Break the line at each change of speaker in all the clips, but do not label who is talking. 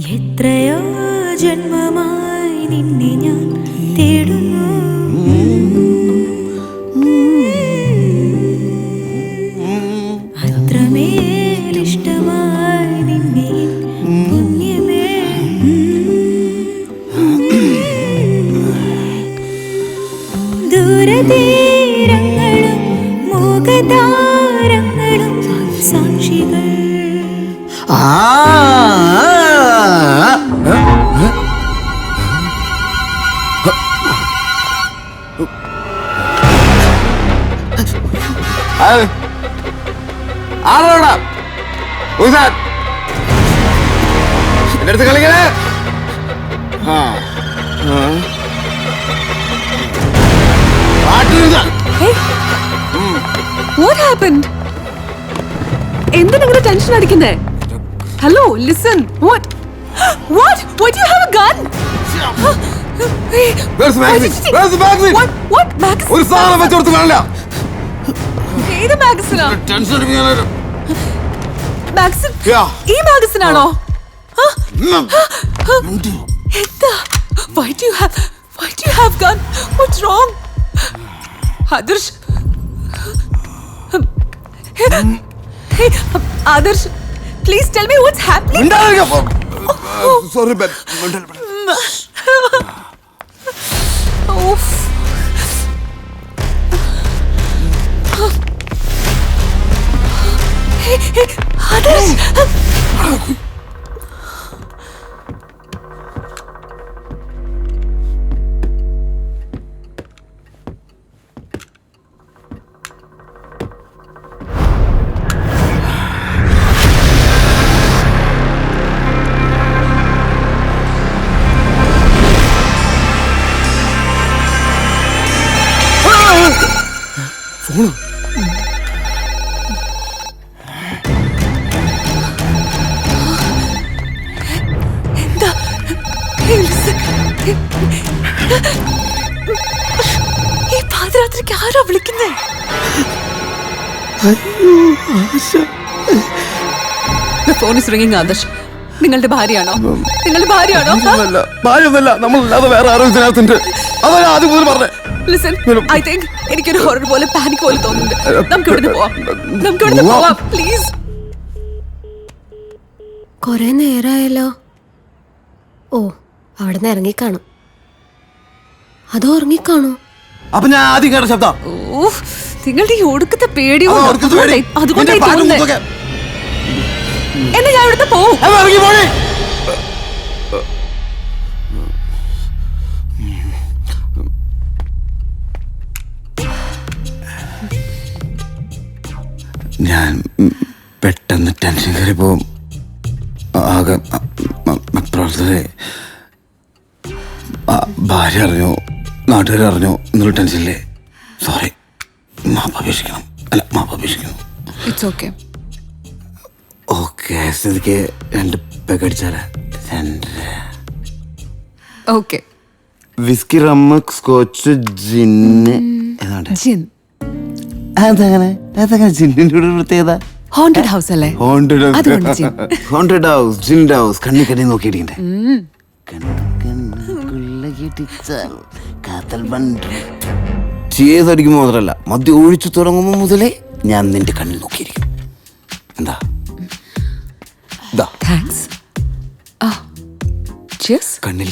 എത്രയോ ജന്മമായി നിന്നെ ഞാൻ തേടുന്നു. അത്രമേൽ ഇഷ്ടമായി നിന്നെ പുണ്യമേ. ദൂരതീരങ്ങളും മുഖതാരങ്ങളും സാക്ഷികൾ.
ആരോടാ എന്റെ അടുത്ത് കളിക്കണേ?
What happened? എന്തിനാ ടെൻഷൻ അടിക്കുന്നേ? Hello, listen. What? What? Why do you have a gun?
Where's the magazine? Where's the magazine?
What magazine?
ഒരു സാധനം വെച്ചോടുത്ത് കാണില്ല.
ഏത് മാഗസിനാ?
ടെൻഷൻ അടിപ്പിക്കാനായിട്ട്.
മാഗസിൻ? ഈ മാഗസിനാണോ? എന്താ? Why do you have gun? What's wrong? Adarsh. Hey, Adarsh, please tell me what's happening.
Sorry, Ben.
Oof. Hey, Adarsh. എന്താ? ഈ പാതിരാത്രിക്ക് ആരാ വിളിക്കുന്നേ? The phone is ringing, Adarsh. നിങ്ങളുടെ ഭാര്യയാണോ?
ഭാര്യയൊന്നല്ല, നമ്മളല്ലാതെ വേറെ ആരോ ഇതിനകത്തുണ്ട്. അതാ ആദ്യം മുതൽ പറഞ്ഞേ.
Listen, I think എനിക്കൊരു ഹൊറർ പോലെ പാനിക് പോലെ തോന്നുന്നുണ്ട്. നമുക്ക് ഇവിടുന്ന് പോവാം പ്ലീസ്.
കൊറേ നേരമായല്ലോ. ഓ, അവിടെ നിന്ന് ഇറങ്ങിക്കാണും. അതോ ഉറങ്ങിക്കാണോ?
അപ്പൊ ഞാൻ ആദ്യം കേട്ട ശബ്ദം.
നിങ്ങളുടെ ഈ ഒടുക്കത്തെ പേടിയോ അതുകൊണ്ടായി തോന്നുന്നേ. എന്നാ ഞാൻ ഇവിടുത്തെ പോവും.
ഞാൻ പെട്ടെന്ന് ടെൻഷൻ കയറിപ്പോ ആകെ ഭാര്യ അറിഞ്ഞോ നാട്ടുകാരറിഞ്ഞോ എന്നുള്ള ടെൻഷനില്ലേ? സോറി, മാപ്പപേക്ഷിക്കണം.
It's okay.
ഓക്കെ, സ്ഥിതിക്ക് 2 പെഗ് അടിച്ചാലേ? 2.
Okay.
Whisky, rum, scotch, gin.
Gin.
അതങ്ങനെ ജിന്നിന്റെ കൂടെ പ്രത്യേകത
ഹോണ്ടഡ് ഹൗസ് അല്ലേ?
Haunted house, ginned house. കണ്ണി നോക്കിയിട്ടുണ്ട്. ചെയ്തടിക്കുമ്പോ മാത്രല്ല, മദ്യം ഒഴിച്ചു തുടങ്ങുമ്പോ മുതലേ ഞാൻ നിന്റെ കണ്ണിൽ നോക്കിയിരിക്കും. എന്താ?
താങ്ക്സ്.
കണ്ണിൽ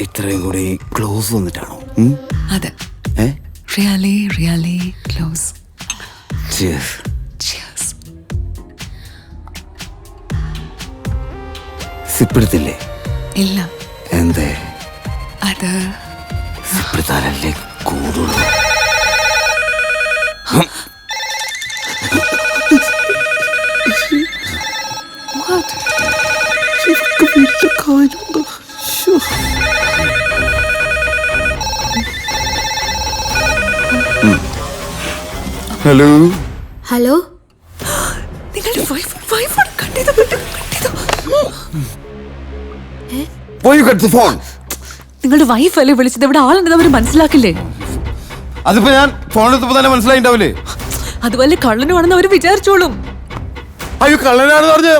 ഇത്രയും കൂടി ക്ലോസ് വന്നിട്ടാണോ?
അതെ, റിയലി ക്ലോസ്.
Cheers. സിപ്പെടുത്തില്ലേ?
ഇല്ല.
എന്തേ?
അത്
സിപ്പെടുത്താലല്ലേ കൂടുള്ളൂ. ഹലോ
നിങ്ങളുടെ വൈഫ് കണ്ടത്. നിങ്ങളുടെ വൈഫ് അല്ലേ വിളിച്ചത്? ഇവിടെ ആളുണ്ടെന്ന് അവർ മനസ്സിലാക്കില്ലേ?
അതിപ്പോ ഞാൻ ഫോൺ എടുത്തപ്പോ തന്നെ മനസ്സിലായിണ്ടാവില്ലേ?
അത് വല്ല കള്ളനുമാണെന്ന് അവർ വിചാരിച്ചോളും.
അയ്യോ കള്ളനാണെന്ന് പറഞ്ഞ്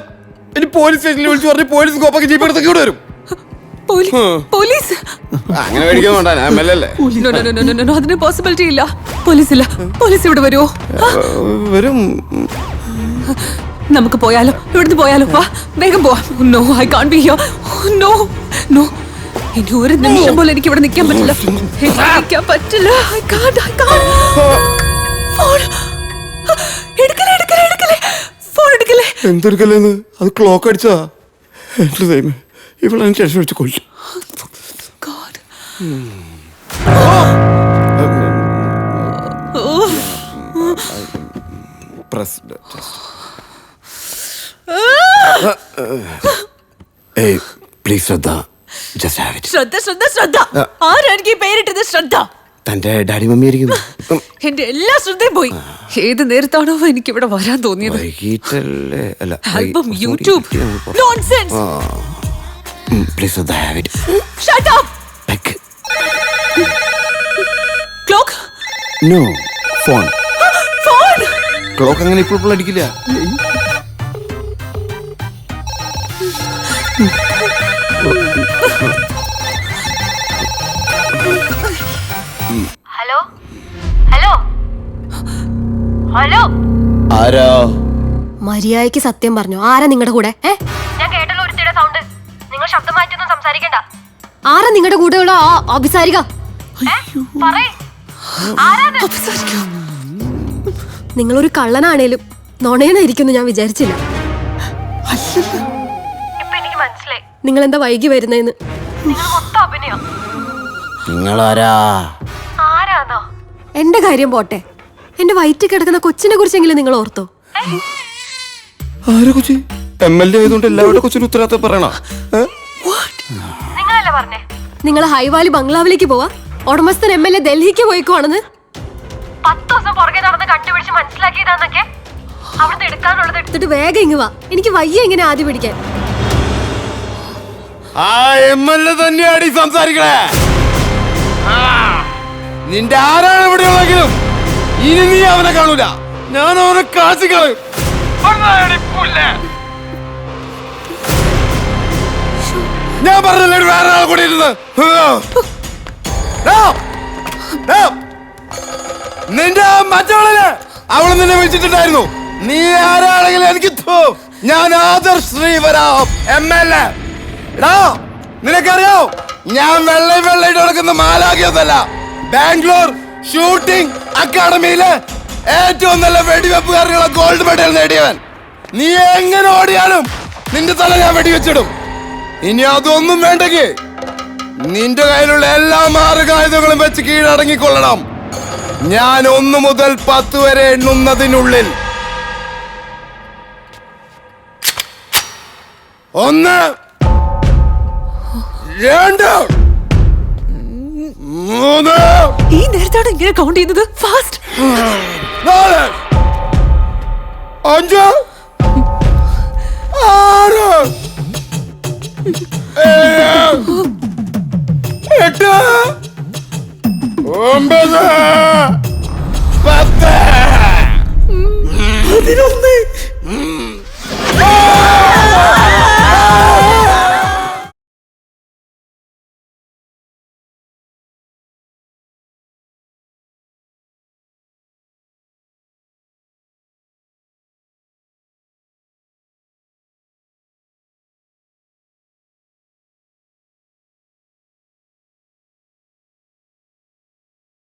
ഇനി പോലീസ് സ്റ്റേഷനിൽ വിളിച്ചു പറഞ്ഞ് പോലീസ് കോപ്പൊക്കെ ജീപ്പ് എടുത്തൊക്കെ ഇവിടെ വരും.
പോലീസ്
അങ്ങനെ മേടിക്കാൻ വേണ്ട, ഞാൻ MLA അല്ലേ.
അതിന് പോസിബിലിറ്റി ഇല്ല. പോലീസ് ഇവിടെ വരുമോ?
വരും.
നമുക്ക് പോയാലോ, ഇവിടുന്ന് പോയാലോ? വാ വേഗം പോവാം. No, I can't be here. No no, ഇനി ഒരു നിമിഷം പോലും എനിക്ക് ഇവിടെ നിൽക്കാൻ പറ്റില്ല. നിൽക്കാൻ പറ്റില്ല. I can't. ഫോൺ എടുക്കലേ. ഫോൺ എടുക്കലേ.
എന്തെടുക്കല്ലേന്ന്? അത് ക്ലോക്ക് അടിച്ചതാ. എന്റെ ദൈവമേ, ഇവിടെ ടെൻഷൻ അടിച്ച് കൊല്ലും.
God.
പ്ലീസ് ശ്രദ്ധ. Just have it.
ശ്രദ്ധ. ആരാണ് ഈ പേരിട്ടത് ശ്രദ്ധ?
തന്റെ ഡാഡി മമ്മി ആയിരിക്കുന്നു.
എന്റെ എല്ലാ ശ്രദ്ധയും പോയി. ഏത് നേരത്താണോ എനിക്ക് ഇവിടെ വരാൻ തോന്നിയത്?
വൈകിട്ടല്ലേ? അല്ല,
album, YouTube, nonsense.
Please Shraddha, have it.
Shut up. Clock?
No, phone. Clock അങ്ങനെ ഇപ്പോൾ അടിക്കില്ല.
ഹലോ ഹലോ ഹലോ,
ആരാ?
മര്യാദയ്ക്ക് സത്യം പറഞ്ഞു. ആരാ നിങ്ങളുടെ കൂടെ?
ഞാൻ കേട്ടല്ലോ ഒരുത്തിയുടെ സൗണ്ട്. നിങ്ങൾ ശബ്ദം മാറ്റൊന്നും സംസാരിക്കണ്ട.
ആരാ നിങ്ങളുടെ കൂടെയുള്ള ആ അഭിസാരിക? നിങ്ങളൊരു കള്ളനാണേലും നുണയെന്നായിരിക്കും ഞാൻ വിചാരിച്ചില്ല.
ഇപ്പൊ എനിക്ക് മനസ്സിലായി
നിങ്ങൾ എന്താ വൈകി വരുന്നതെന്ന്.
നിങ്ങൾ മൊത്തം അഭിനയം.
നിങ്ങളാരാ?
ആരാന്നോ?
എന്റെ കാര്യം പോട്ടെ, എന്റെ വയറ്റിൽ കിടക്കുന്ന കൊച്ചിനെ കുറിച്ചെങ്കിലും നിങ്ങൾ ഓർത്തോ?
ആരെ കൊച്ചി? MLA ആയതുകൊണ്ട് എല്ലാവരുടെ കൊച്ചിനും ഉത്തരവാദിത്തം പറയണ.
നിങ്ങളല്ലേ പറഞ്ഞേ
നിങ്ങൾ ഹൈവാലി ബംഗ്ലാവിലേക്ക് പോവാ? ഉടമസ്ഥൻ MLA ഡൽഹിക്ക് പോയിക്കുവാണെന്ന്.
10 ദിവസം പുറകെ നടന്ന് കണ്ടുപിടിച്ച് മനസ്സിലാക്കിയതാന്നൊക്കെ. അവിടുന്ന് എടുക്കാനുള്ളത്
എടുത്തിട്ട് വേഗം ഇങ്ങ് വാ. എനിക്ക് വയ്യ ഇങ്ങനെ ആദ്യം പിടിക്കാൻ.
ആ MLA തന്നെയാടി സംസാരിക്കണേ. നിന്റെ ആരാണ് ഇവിടെ ഉള്ളെങ്കിലും ഇനി നീ അവനെ കാണൂല. ഞാൻ അവനെ കാശി കളയും. ഞാൻ പറഞ്ഞല്ലേ വേറെ ആൾ കൂടി ഇരുന്ന്. നിന്റെ മറ്റവളെ അവള് നിന്നെ വിളിച്ചിട്ടുണ്ടായിരുന്നു. നീ ആരാണെങ്കിലും എനിക്ക് ഞാൻ ആദർശ് ശ്രീവരാം MLA. നിനക്കറിയോ, ഞാൻ വെള്ളയിട്ട് നടക്കുന്ന മാലാഖിയൊന്നല്ല. ബാംഗ്ലൂർ ഷൂട്ടിംഗ് അക്കാഡമിയിലെ ഏറ്റവും നല്ല വെടിവെപ്പുകാരനുള്ള ഗോൾഡ് മെഡൽ നേടിയവൻ. നീ എങ്ങനെ ഓടിയാലും നിന്റെ തല ഞാൻ വെടിവെച്ചിടും. ഇനി അതൊന്നും വേണ്ടെങ്കിൽ നിന്റെ കയ്യിലുള്ള എല്ലാ മാരകായുധങ്ങളും വെച്ച് കീഴടങ്ങിക്കൊള്ളണം. ഞാൻ 1 മുതൽ 10 വരെ എണ്ണുന്നതിനുള്ളിൽ 1, 2, 3.
ഈ നേരത്താണ് ഇങ്ങനെ കൗണ്ട് ചെയ്യുന്നത്? ഫാസ്റ്റ്.
4, 5, 6, 7, 8, 9,